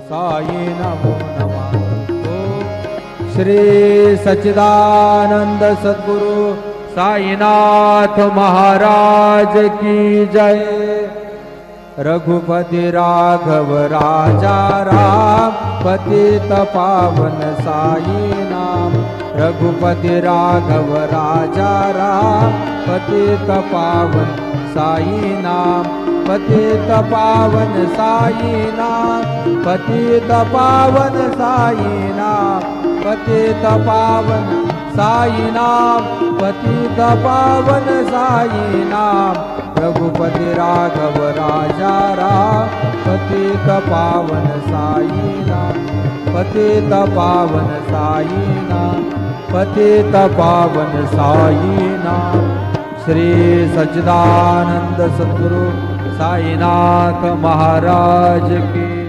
साई नमो नमः। ओम श्री सच्चिदानंद सद्गुरु साईनाथ महाराज की जय। रघुपति राघव राजा राम पतित पावन साई नाम। रघुपति राघव राजा राम पतित पावन साई नाम। पतित पावन साई नाम। पतित पावन साई नाम। पतित पावन साई नाम। पतित पावन साई नाम। रघुपति राघव राजा राम पतित पावन साई नाम। पतित पावन साई नाम। पतित पावन साई नाम। श्री सच्चिदानंद सद्गुरु साईनाथ महाराज की